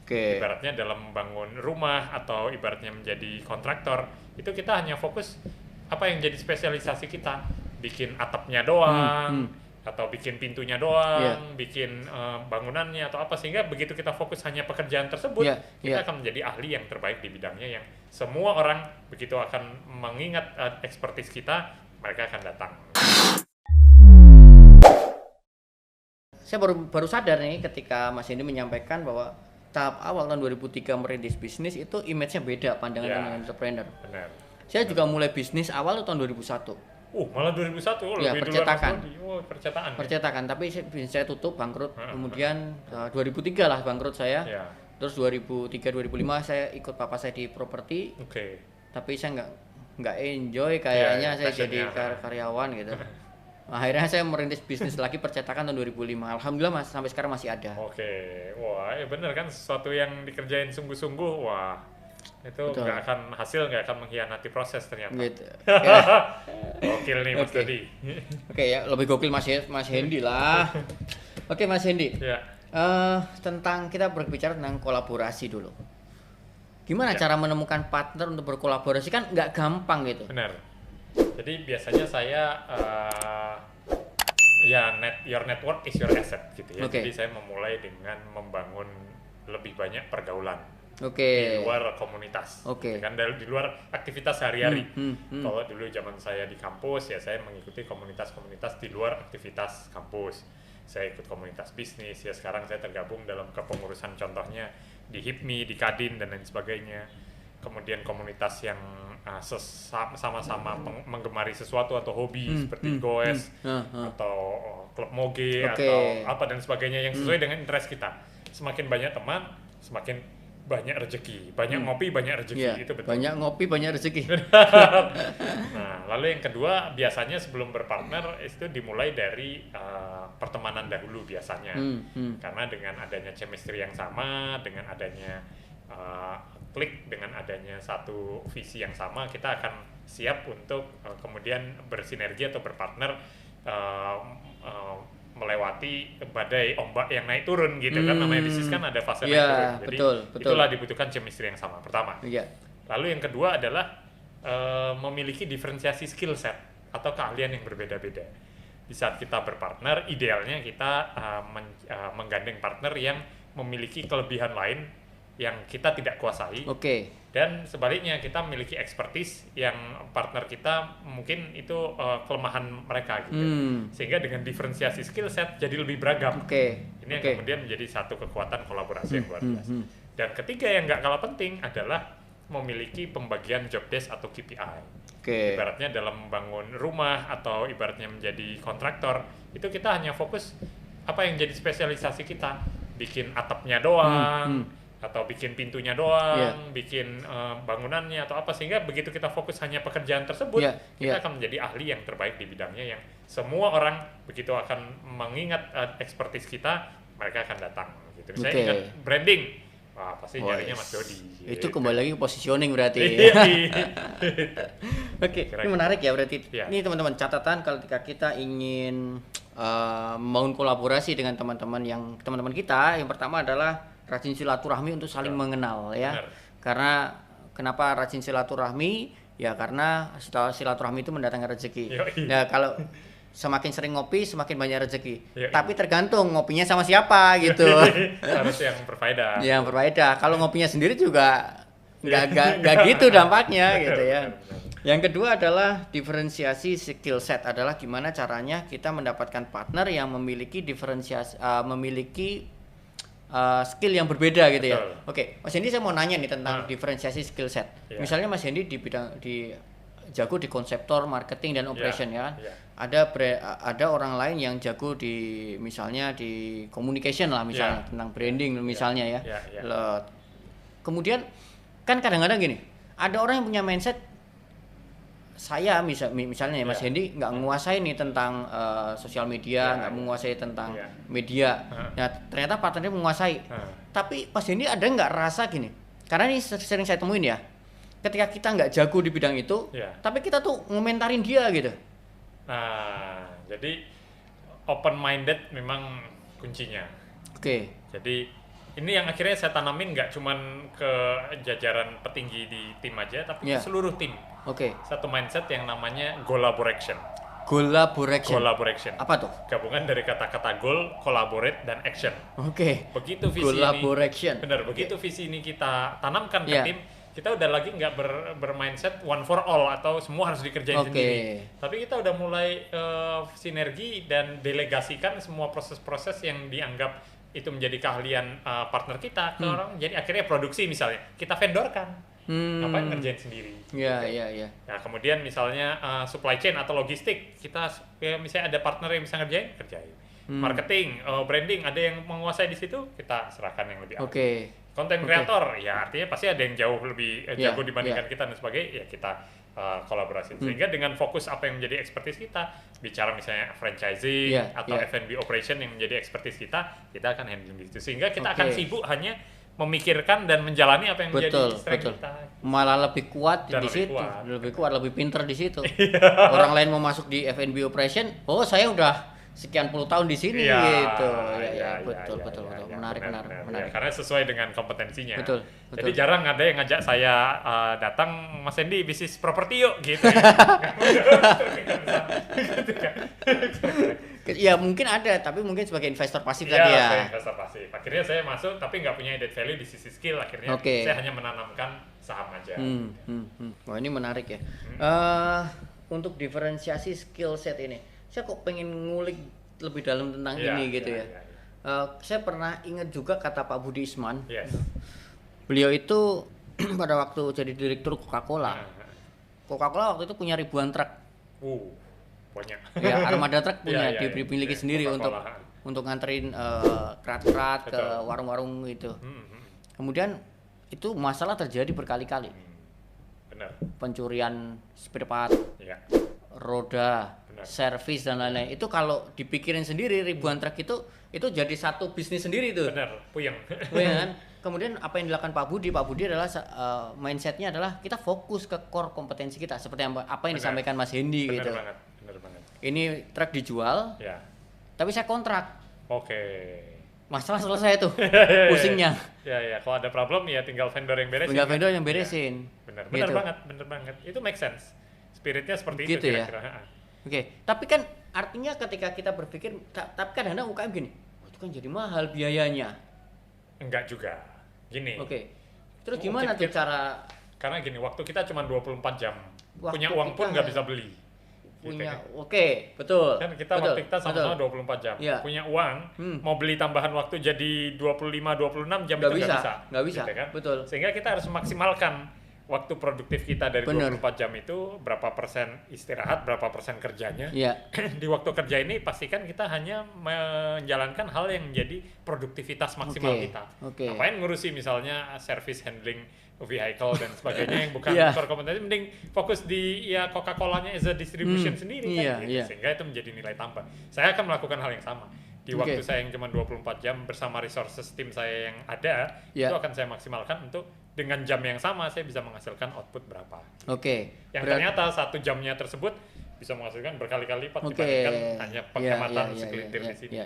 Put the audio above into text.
Oke. Ibaratnya dalam membangun rumah atau ibaratnya menjadi kontraktor, itu kita hanya fokus apa yang jadi spesialisasi kita, bikin atapnya doang, atau bikin pintunya Iya. doang, bikin bangunannya atau apa, sehingga begitu kita fokus hanya pekerjaan tersebut, Iya, iya. kita akan menjadi ahli yang terbaik di bidangnya, yang semua orang begitu akan mengingat ekspertis kita, mereka akan datang. Saya baru sadar nih ketika Mas Hendy menyampaikan bahwa tahap awal tahun 2003 merintis bisnis itu image-nya beda pandangan Ya, dengan entrepreneur. benar. Saya juga mulai bisnis awal tahun 2001. Malah 2001, Ya, lebih percetakan. duluan Mas Dodi. Percetakan. Ya? Percetakan, tapi bisnis saya tutup, bangkrut. Kemudian 2003 lah bangkrut saya. Ya. Terus 2003 2005 saya ikut papa saya di properti. Oke. Tapi saya nggak enjoy kayaknya, Ya, saya jadi passionnya. karyawan gitu. Akhirnya saya merintis bisnis lagi percetakan tahun 2005. Alhamdulillah sampai sekarang masih ada. Oke, wah ya bener kan, sesuatu yang dikerjain sungguh-sungguh, wah itu Betul. nggak akan mengkhianati proses ternyata. Gitu. Gokil nih Mas Oke. Dodi. Oke ya, lebih gokil Mas Hendy lah. Oke Mas Hendy. Ya, Tentang kita berbicara tentang kolaborasi dulu. Gimana Ya. cara menemukan partner untuk berkolaborasi, kan nggak gampang gitu. benar. Jadi biasanya saya your network is your asset gitu ya. Oke. Jadi saya memulai dengan membangun lebih banyak pergaulan di Oke. luar komunitas, Oke. gitu kan, di luar aktivitas sehari-hari. Hmm. Kalau dulu zaman saya di kampus ya saya mengikuti komunitas-komunitas di luar aktivitas kampus. Saya ikut komunitas bisnis ya, sekarang saya tergabung dalam kepengurusan, contohnya di HIPMI, di Kadin dan lain sebagainya. Kemudian komunitas yang sama-sama menggemari sesuatu atau hobi seperti goes atau klub moge Oke. atau apa dan sebagainya yang sesuai dengan interest kita. Semakin banyak teman, semakin banyak rezeki. Banyak ngopi, banyak rezeki. Iya, Itu betul. banyak ngopi, banyak rezeki. Nah, lalu yang kedua, biasanya sebelum berpartner itu dimulai dari pertemanan dahulu biasanya. Karena dengan adanya chemistry yang sama, dengan adanya klik, dengan adanya satu visi yang sama, kita akan siap untuk kemudian bersinergi atau berpartner melewati badai ombak yang naik turun gitu kan, namanya bisnis kan ada fase naik Iya, turun. Jadi betul. itulah dibutuhkan chemistry yang sama pertama. Iya. Lalu yang kedua adalah memiliki diferensiasi skill set atau keahlian yang berbeda-beda. Di saat kita berpartner, idealnya kita menggandeng partner yang memiliki kelebihan lain yang kita tidak kuasai. Oke. Dan sebaliknya, kita memiliki expertise yang partner kita mungkin itu kelemahan mereka gitu. Sehingga dengan diferensiasi skill set jadi lebih beragam. Oke. Ini yang kemudian menjadi satu kekuatan kolaborasi yang luar biasa. Dan ketiga yang nggak kalah penting adalah memiliki pembagian job desk atau KPI. Oke. Ibaratnya dalam membangun rumah atau ibaratnya menjadi kontraktor, itu kita hanya fokus apa yang jadi spesialisasi kita, bikin atapnya doang, atau bikin pintunya doang, bikin bangunannya atau apa, sehingga begitu kita fokus hanya pekerjaan tersebut, kita akan menjadi ahli yang terbaik di bidangnya, yang semua orang begitu akan mengingat ekspertis kita, mereka akan datang gitu. Misalnya ingat branding, wah pasti nyarinya Mas Dodi. Itu kembali lagi ke positioning berarti. Oke, ini menarik ya berarti. Ini teman-teman catatan kalau kita ingin membangun kolaborasi dengan teman-teman kita, yang pertama adalah rajin silaturahmi untuk saling mengenal ya. Benar. Karena kenapa rajin silaturahmi? Ya karena silaturahmi itu mendatangkan rezeki. Nah, kalau semakin sering ngopi semakin banyak rezeki. Tapi tergantung ngopinya sama siapa gitu. Harus yang berfaedah. Yang berfaedah. Kalau ngopinya sendiri juga nggak gitu dampaknya gitu ya. Yang kedua adalah diferensiasi skill set, adalah gimana caranya kita mendapatkan partner yang memiliki diferensiasi, memiliki skill yang berbeda gitu ya. Oke, Mas Hendy, saya mau nanya nih tentang diferensiasi skill set. Misalnya Mas Hendy jago di konseptor, marketing dan operation ya. Ada orang lain yang jago di misalnya di communication lah misalnya, tentang branding misalnya ya. Kemudian kan kadang-kadang gini, ada orang yang punya mindset, saya misalnya ya Mas Hendy nggak menguasai nih tentang sosial media, nggak menguasai tentang media. Nah ternyata partnernya menguasai. Tapi Mas Hendy ada nggak rasa gini? Karena ini sering saya temuin ya. Ketika kita nggak jago di bidang itu, tapi kita tuh ngomentarin dia gitu. Nah, jadi open minded memang kuncinya. Oke. Jadi ini yang akhirnya saya tanamin nggak cuman ke jajaran petinggi di tim aja, tapi ke seluruh tim. Satu mindset yang namanya collaboration. Collaboration. Apa tuh? Gabungan dari kata-kata goal, collaborate, dan action. Begitu visi collaboration. Benar, begitu visi ini kita tanamkan ke tim, kita udah lagi nggak bermindset one for all atau semua harus dikerjain sendiri. Tapi kita udah mulai sinergi dan delegasikan semua proses-proses yang dianggap itu menjadi keahlian partner kita ke orang. Jadi akhirnya produksi misalnya kita vendorkan. Ngapain ngerjain sendiri? Nah, kemudian misalnya supply chain atau logistik, kita misalnya ada partner yang bisa kerjain. Marketing, branding, ada yang menguasai di situ, kita serahkan yang lebih ahli. Konten kreator, ya artinya pasti ada yang jauh lebih jago dibandingkan kita dan sebagainya, ya kita kolaborasi. Sehingga dengan fokus apa yang menjadi expertise kita, bicara misalnya franchising atau F&B operation yang menjadi expertise kita akan handling itu. Sehingga kita akan sibuk hanya memikirkan dan menjalani apa yang menjadi strength kita. Malah lebih kuat di situ, lebih pinter di situ. Orang lain mau masuk di F&B operation, saya udah sekian puluh tahun di sini gitu. Betul. Menarik. Karena sesuai dengan kompetensinya. Betul. Jadi jarang ada yang ngajak saya datang, Mas Hendy bisnis properti yuk gitu. Ya mungkin ada, tapi mungkin sebagai investor pasif tadi ya. Saya investor pasif. Akhirnya saya masuk, tapi nggak punya added value di sisi skill. Akhirnya saya hanya menanamkan saham aja. Wah, ini menarik ya. Untuk diferensiasi skill set ini, saya kok pengen ngulik lebih dalam tentang ini gitu ya. Saya pernah ingat juga kata Pak Budi Isman. Beliau itu pada waktu jadi direktur Coca-Cola. Coca-Cola waktu itu punya ribuan truk. Banyak. Ya, armada truk punya dimiliki sendiri untuk nganterin kerat-kerat ke warung-warung itu. Kemudian itu masalah terjadi berkali-kali. Benar. Pencurian spare part, roda, servis dan lain-lain. Itu kalau dipikirin sendiri ribuan truk itu jadi satu bisnis sendiri itu. Benar, puyeng. Kan? Kemudian apa yang dilakukan Pak Budi adalah mindsetnya adalah kita fokus ke core kompetensi kita seperti apa yang disampaikan Mas Hendy gitu. Benar banget. Ini truk dijual, tapi saya kontrak. Masalah selesai tuh, pusingnya. Kalau ada problem ya tinggal vendor yang beresin. Benar banget. Itu make sense. Spiritnya seperti gitu itu ya. kira-kira. Tapi kan artinya ketika kita berpikir, tapi kadang-kadang UKM gini, itu kan jadi mahal biayanya. Enggak juga. Gini. Terus gimana tuh cara? Karena gini, waktu kita cuma 24 jam. Punya uang pun nggak bisa beli. Betul. Kan waktu kita sama-sama 24 jam. Punya uang, mau beli tambahan waktu jadi 25-26 jam itu nggak bisa. Gitu kan? Betul. Sehingga kita harus memaksimalkan waktu produktif kita dari 24 jam itu, berapa persen istirahat, berapa persen kerjanya. Di waktu kerja ini pastikan kita hanya menjalankan hal yang menjadi produktivitas maksimal kita. Ngapain ngurusi misalnya service handling vehicle dan sebagainya yang bukan core kompetensi, mending fokus di Coca-Colanya as a distribution sendiri kan gitu. Sehingga itu menjadi nilai tambah. Saya akan melakukan hal yang sama. Di waktu saya yang cuma 24 jam bersama resources tim saya yang ada, itu akan saya maksimalkan untuk dengan jam yang sama saya bisa menghasilkan output berapa. Yang ternyata 1 jamnya tersebut bisa menghasilkan berkali-kali lipat dibandingkan hanya penghematan segelintir di sini.